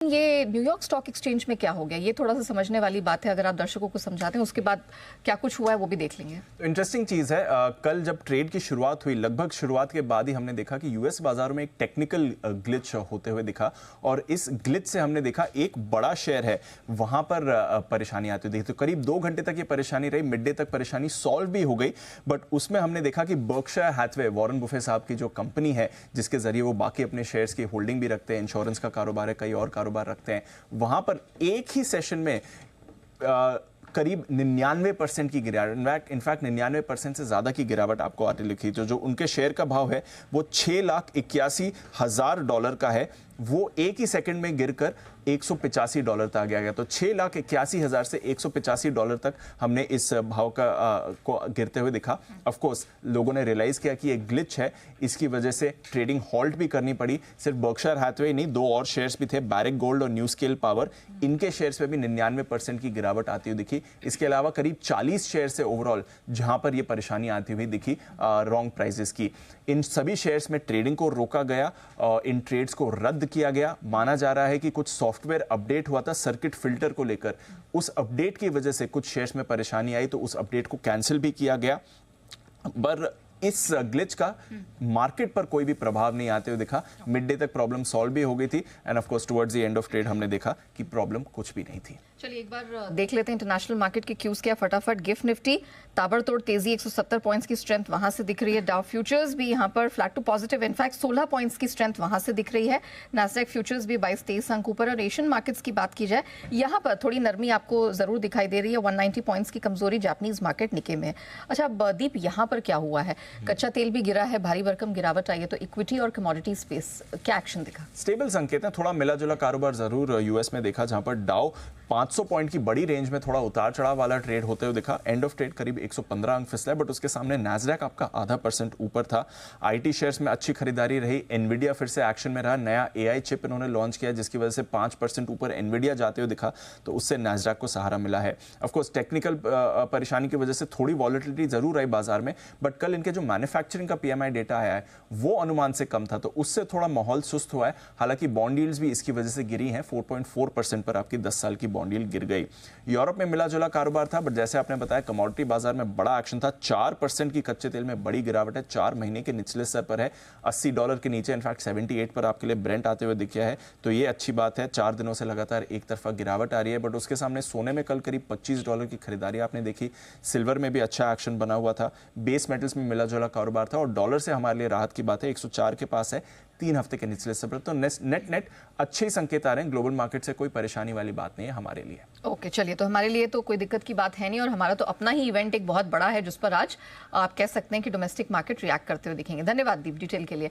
ये New York stock exchange में क्या हो गया, ये थोड़ा सा समझने वाली बात है। अगर आप दर्शकों को समझाते हैं, उसके बाद क्या कुछ हुआ है वो भी देख लेंगे। इंटरेस्टिंग चीज है, कल जब ट्रेड की शुरुआत हुई, लगभग शुरुआत के बाद ही हमने देखा कि यूएस बाजार में एक टेक्निकल ग्लिच होते हुए दिखा, और इस ग्लिच से हमने देखा एक बड़ा शेयर है वहां पर परेशानी आती हुई। तो करीब 2 घंटे तक ये परेशानी रही, मिड डे तक परेशानी सॉल्व भी हो गई, बट उसमें हमने देखा कि बर्कशायर हैथवे, वॉरेन बुफे साहब की जो कंपनी है जिसके जरिए वो बाकी अपने शेयर्स की होल्डिंग भी रखते हैं, इंश्योरेंस का कारोबार है, कई और कारोबार रखते हैं, वहां पर एक ही सेशन में करीब 99% की गिरावट, इनफैक्ट 99% से ज्यादा की गिरावट आपको आती लिखी। तो जो उनके शेयर का भाव है वो $6,81,000 का है, वो एक ही सेकंड में गिरकर $185 तक आ गया। तो $6,81,000 से $185 तक हमने इस भाव का को गिरते हुए दिखा। ऑफ कोर्स लोगों ने रियलाइज किया कि ये ग्लिच है, इसकी वजह से ट्रेडिंग हॉल्ट भी करनी पड़ी। सिर्फ बर्कशायर हैथवे नहीं, 2 और शेयर्स भी थे, बैरिक गोल्ड और न्यू स्केल पावर, इनके शेयर्स पे भी 99% की गिरावट आती हुई दिखी। इसके अलावा करीब 40 शेयर से ओवरऑल जहां पर ये परेशानी आती हुई दिखी रॉन्ग प्राइसेस की। इन सभी शेयर्स में ट्रेडिंग को रोका गया, इन ट्रेड्स को रद्द किया गया। माना जा रहा है कि कुछ सॉफ्टवेयर अपडेट हुआ था सर्किट फिल्टर को लेकर, उस अपडेट की वजह से कुछ शेयर्स में परेशानी आई, तो उस अपडेट को कैंसिल भी किया गया। पर इस ग्लिच का मार्केट पर कोई भी प्रभाव नहीं आते हुए दिखा। मिड डे तक प्रॉब्लम सॉल्व भी हो गई थी, end of course towards the end of trade हमने देखा कि प्रॉब्लम कुछ भी नहीं थी। चलिए एक बार देख लेते हैं इंटरनेशनल मार्केट के क्यूज क्या फटाफट। गिफ्ट निफ्टी ताबड़तोड़ तेजी, 170 पॉइंट्स की स्ट्रेंथ वहां से दिख रही है। डाउ फ्यूचर्स भी यहां पर flat to positive, in fact 16 points की स्ट्रेंथ वहां से दिख रही है। नास्डैक फ्यूचर्स भी 22-23 अंक ऊपर। और एशियन मार्केट्स की बात की जाए, यहां पर थोड़ी नरमी आपको जरूर दिखाई दे रही है। 190 पॉइंट्स की कमजोरी जापानीज मार्केट निके में। अच्छा दीप, यहां पर क्या हुआ है? कच्चा तेल भी गिरा है, भारी भरकम गिरावट आई है, तो इक्विटी और कमोडिटी स्पेस क्या एक्शन दिखा? स्टेबल संकेत है, थोड़ा मिला जुला कारोबार जरूर यूएस में देखा, जहां पर डाउ 500 पॉइंट की बड़ी रेंज में थोड़ा उतार चढ़ाव वाला ट्रेड होते हुए दिखा। एंड ऑफ ट्रेड करीब 115 अंक फिसला, बट उसके सामने नैस्डैक आपका 0.5% ऊपर था। आईटी शेयर्स में अच्छी खरीदारी रही। एनवीडिया फिर से एक्शन में रहा, नया एआई चिप इन्होंने लॉन्च किया जिसकी वजह से 5% ऊपर एनवीडिया जाते हुए दिखा, तो उससे नैस्डैक को सहारा मिला है। ऑफ कोर्स टेक्निकल परेशानी की वजह से थोड़ी वॉलेटिलिटी जरूर आई बाजार में, बट कल इनके जो मैन्युफैक्चरिंग का पीएमआई डेटा आया है वो अनुमान से कम था, तो उससे थोड़ा माहौल सुस्त हुआ है। हालांकि बॉन्ड यील्ड्स भी इसकी वजह से गिरी हैं, 4.4% पर आपकी 10 साल की बॉन्ड यील्ड गिर गई। यूरोप में मिला जुला कारोबार था, बट जैसे आपने बताया कमोडिटी बाजार में बड़ा एक्शन था। 4% की कच्चे तेल में बड़ी गिरावट है, 4 महीने के निचले स्तर पर है, $80 के नीचे, इनफैक्ट 78 पर आपके लिए ब्रेंट आते हुए दिखा है, तो ये अच्छी बात है। 4 दिनों से लगातार एक तरफा गिरावट आ रही है, बट उसके सामने सोने में कल करीब $25 की खरीदारी आपने देखी। सिल्वर में भी अच्छा एक्शन बना हुआ था। बेस मेटल्स में मिला जुला कारोबार था, और डॉलर से हमारे लिए राहत की बात है, 104 के पास है, 3 हफ्ते के निचले स्तर पर। तो नेट अच्छे ही संकेत आ रहे हैं। ग्लोबल मार्केट से कोई परेशानी वाली बात नहीं है हमारे लिए। ओके चलिए, तो हमारे लिए तो कोई दिक्कत की बात है नहीं, और हमारा तो अपना ही इवेंट एक बहुत बड़ा है जिस पर आज आप कह सकते हैं कि डोमेस्टिक मार्केट रिएक्ट करते हुए दिखेंगे। धन्यवाद दीप डिटेल के लिए।